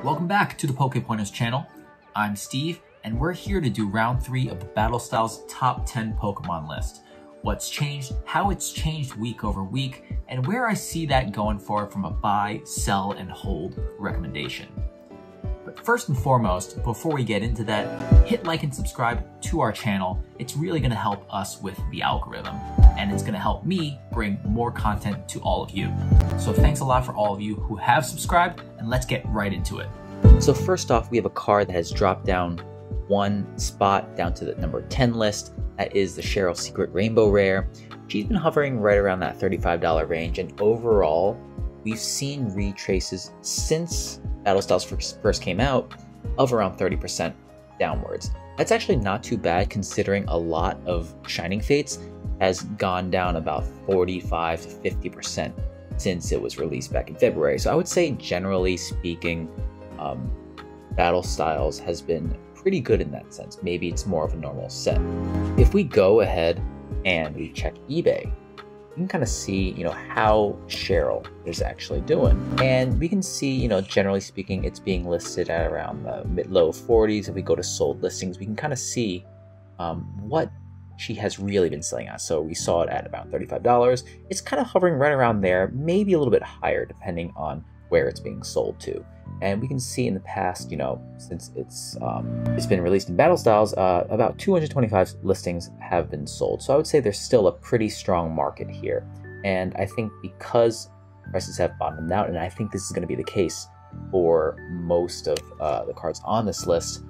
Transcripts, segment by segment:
Welcome back to the Pokepointers channel. I'm Steve, and we're here to do round 3 of the Battle Styles top 10 Pokemon list. What's changed, how it's changed week over week, and where I see that going forward from a buy, sell, and hold recommendation. But first and foremost, before we get into that, hit like and subscribe to our channel. It's really going to help us with the algorithm, and it's going to help me bring more content to all of you. So thanks a lot for all of you who have subscribed, and let's get right into it. So first off, we have a card that has dropped down one spot down to the number 10 list. That is the Cheryl Secret Rainbow Rare. She's been hovering right around that $35 range, and overall, we've seen retraces since Battle Styles first came out of around 30% downwards. That's actually not too bad considering a lot of Shining Fates has gone down about 45 to 50% since it was released back in February. So I would say generally speaking, Battle Styles has been pretty good in that sense. Maybe it's more of a normal set. If we go ahead and we check eBay, you can kind of see, how Cheryl is actually doing. And we can see, generally speaking, it's being listed at around the mid-low 40s. If we go to sold listings, we can kind of see what she has really been selling at. So we saw it at about $35. It's kind of hovering right around there, maybe a little bit higher depending on where it's being sold to. And we can see in the past, since it's been released in Battle Styles, about 225 listings have been sold. So I would say there's still a pretty strong market here. And I think because prices have bottomed out, and I think this is going to be the case for most of the cards on this list,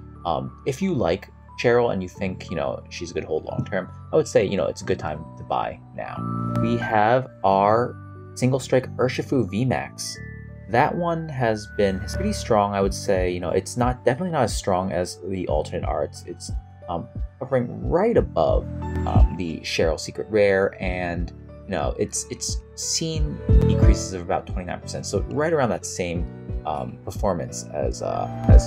if you like Cheryl and you think, she's a good hold long term, I would say, it's a good time to buy now. We have our Single Strike Urshifu VMAX. That one has been pretty strong, I would say. It's definitely not as strong as the alternate arts. It's hovering right above the Cheryl Secret Rare, and it's seen decreases of about 29%. So right around that same performance as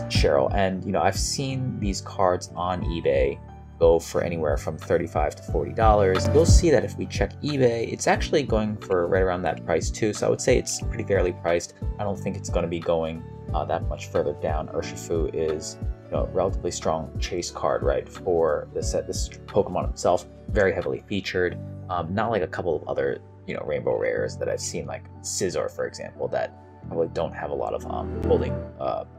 Cheryl. And I've seen these cards on eBay go for anywhere from $35 to $40. You'll see that if we check eBay, it's actually going for right around that price too. So I would say it's pretty fairly priced. I don't think it's going to be going that much further down. Urshifu is a relatively strong chase card, right, for the set. This Pokemon himself, very heavily featured. Not like a couple of other rainbow rares that I've seen, like Scizor, for example, that probably don't have a lot of holding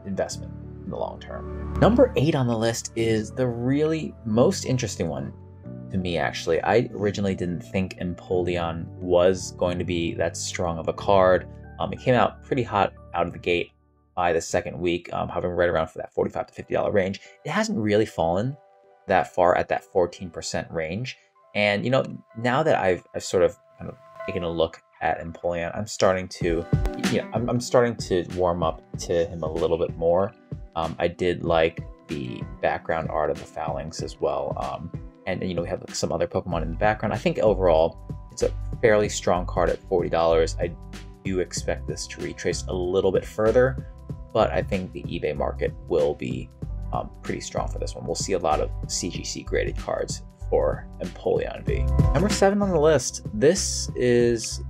investment in the long term. Number 8 on the list is the really most interesting one to me, actually. I originally didn't think Empoleon was going to be that strong of a card. It came out pretty hot out of the gate by the second week, hovering right around for that $45 to $50 range. It hasn't really fallen that far at that 14% range. And now that I've sort of kind of taken a look at Empoleon, I'm starting to I'm starting to warm up to him a little bit more. I did like the background art of the Phalanx as well. And we have some other Pokemon in the background. I think overall it's a fairly strong card at $40. I do expect this to retrace a little bit further, but I think the eBay market will be pretty strong for this one. We'll see a lot of CGC graded cards for Empoleon V. Number 7 on the list. This is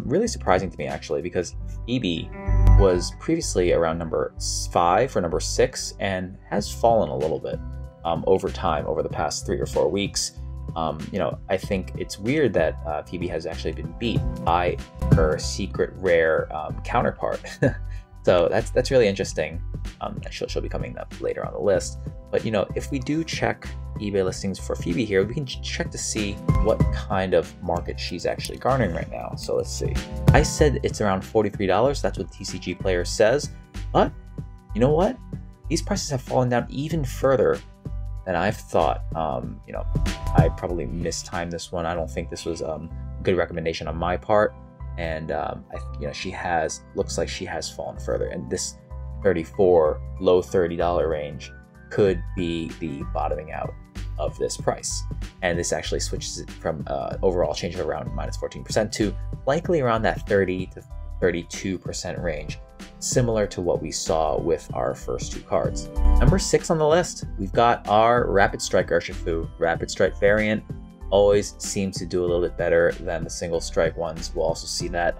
really surprising to me, actually, because Phoebe was previously around number 5 or number 6 and has fallen a little bit over time, over the past 3 or 4 weeks. I think it's weird that Phoebe has actually been beat by her secret rare counterpart. So that's really interesting. She'll be coming up later on the list. But if we do check eBay listings for Phoebe here, we can check to see what kind of market she's actually garnering right now. So let's see. I said it's around $43. That's what TCG Player says. But you know what? These prices have fallen down even further than I've thought. I probably mistimed this one. I don't think this was a good recommendation on my part. And looks like she has fallen further. And this $34, low $30 range could be the bottoming out of this price. And this actually switches it from overall change of around minus 14% to likely around that 30 to 32% range, similar to what we saw with our first 2 cards. Number 6 on the list, we've got our Rapid Strike Urshifu. Rapid Strike variant always seems to do a little bit better than the single strike ones. We'll also see that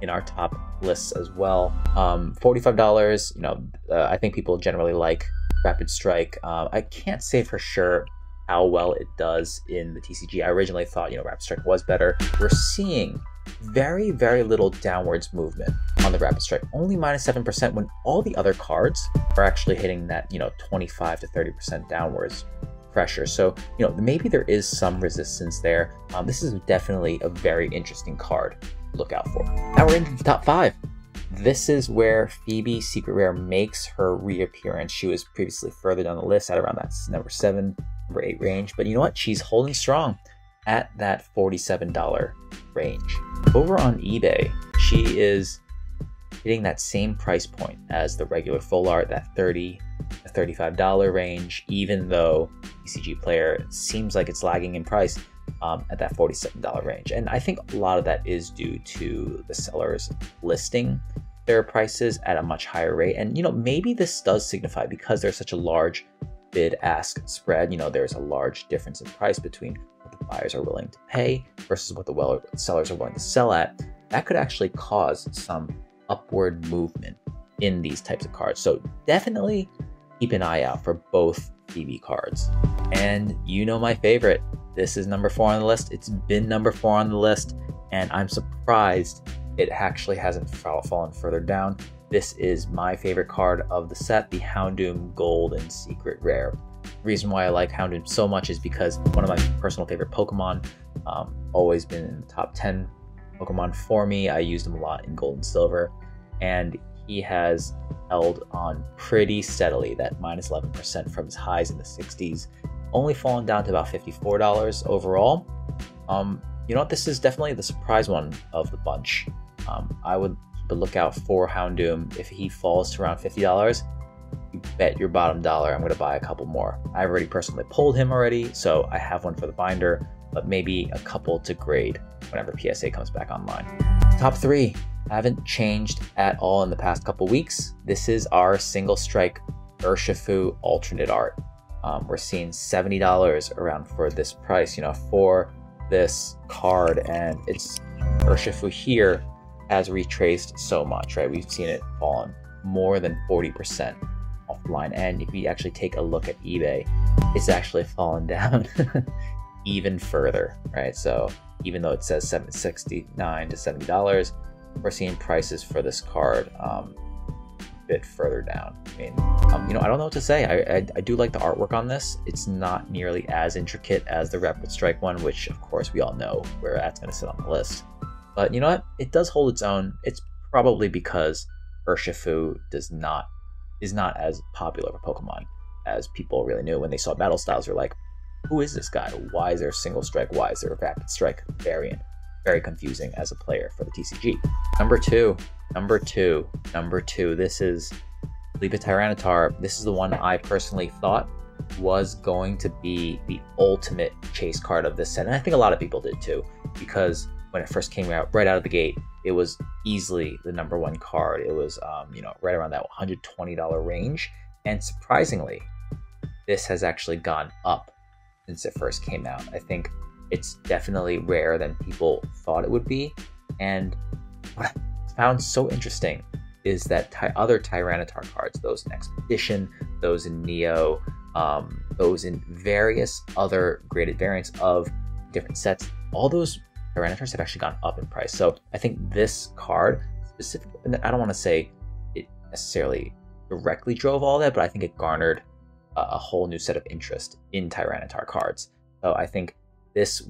in our top lists as well. $45, you know, I think people generally like Rapid Strike. I can't say for sure how well it does in the TCG. I originally thought, you know, Rapid Strike was better. We're seeing very, very little downwards movement on the Rapid Strike, only -7%, when all the other cards are actually hitting that, you know, 25 to 30% downwards pressure. So, you know, maybe there is some resistance there. This is definitely a very interesting card to look out for. Now we're into the top 5. This is where Phoebe Secret Rare makes her reappearance. She was previously further down the list at around that number 7, number 8 range, but you know what? She's holding strong at that $47 range. Over on eBay, she is hitting that same price point as the regular full art, that $30 to $35 range, even though TCG Player seems like it's lagging in price at that $47 range. And I think a lot of that is due to the sellers listing their prices at a much higher rate. And, you know, maybe this does signify, because there's such a large bid-ask spread, you know, there's a large difference in price between what the buyers are willing to pay versus what the sellers are willing to sell at. That could actually cause some upward movement in these types of cards. So definitely keep an eye out for both Phoebe cards. And you know my favorite. This is number 4 on the list. It's been number 4 on the list, and I'm surprised it actually hasn't fallen further down. This is my favorite card of the set, the Houndoom Golden Secret Rare. The reason why I like Houndoom so much is because one of my personal favorite Pokemon, always been in the top 10 Pokemon for me. I used him a lot in Gold and Silver, and he has held on pretty steadily, that -11% from his highs in the 60s, only fallen down to about $54 overall. You know what, this is definitely the surprise one of the bunch. I would keep a lookout for Houndoom. If he falls to around $50, you bet your bottom dollar I'm going to buy a couple more. I've already personally pulled him already, so I have one for the binder, but maybe a couple to grade whenever PSA comes back online. Top 3 haven't changed at all in the past couple weeks. This is our single strike Urshifu alternate art. We're seeing $70 around for this price, you know, for this card, and it's Urshifu here has retraced so much, right? We've seen it fallen more than 40% off the line, and if you actually take a look at eBay, it's actually fallen down even further, right? So even though it says $69 to $70, we're seeing prices for this card a bit further down. I mean, you know, I don't know what to say. I do like the artwork on this. It's not nearly as intricate as the Rapid Strike one, which of course we all know where that's going to sit on the list. But you know what? It does hold its own. It's probably because Urshifu is not as popular of a Pokemon as people really knew. When they saw Battle Styles, they're like, who is this guy? Why is there a single strike? Why is there a Rapid Strike variant? Very confusing as a player for the TCG. Number two. This is Leap Tyranitar. This is the one I personally thought was going to be the ultimate chase card of this set. And I think a lot of people did too, because when it first came out, right out of the gate, it was easily the number 1 card. It was, you know, right around that $120 range. And surprisingly, this has actually gone up since it first came out. I think it's definitely rarer than people thought it would be. And what I found so interesting is that other Tyranitar cards, those in Expedition, those in Neo, those in various other graded variants of different sets, all those Tyranitars have actually gone up in price. So I think this card specifically, and I don't want to say it necessarily directly drove all that, but I think it garnered a whole new set of interest in Tyranitar cards. So I think this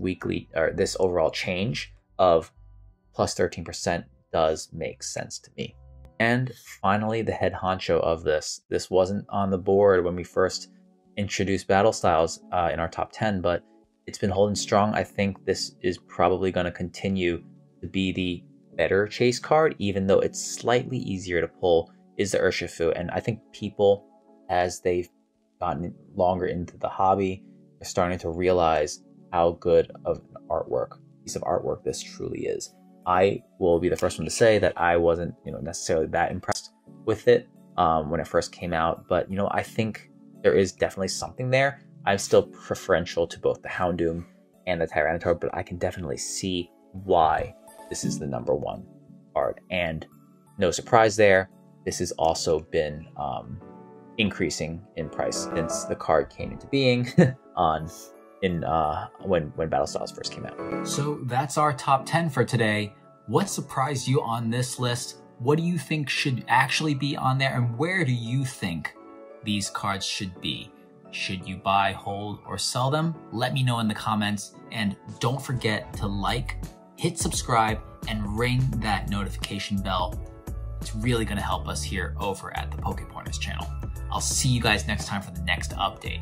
this overall change of plus 13% does make sense to me. And finally, the head honcho of this. This wasn't on the board when we first introduced Battle Styles in our top 10, but it's been holding strong. I think this is probably going to continue to be the better chase card, even though it's slightly easier to pull, is the Urshifu. And I think people, as they've gotten longer into the hobby, are starting to realize how good of an piece of artwork this truly is. I will be the first one to say that I wasn't, necessarily that impressed with it when it first came out, but I think there is definitely something there. I'm still preferential to both the Houndoom and the Tyranitar, but I can definitely see why this is the number 1 card. And no surprise there, this has also been increasing in price since the card came into being when Battle Styles first came out. So that's our top 10 for today. What surprised you on this list? What do you think should actually be on there, and where do you think these cards should be? Should you buy, hold, or sell them? Let me know in the comments, and don't forget to like, hit subscribe, and ring that notification bell. It's really gonna help us here over at the PokePointers channel. I'll see you guys next time for the next update.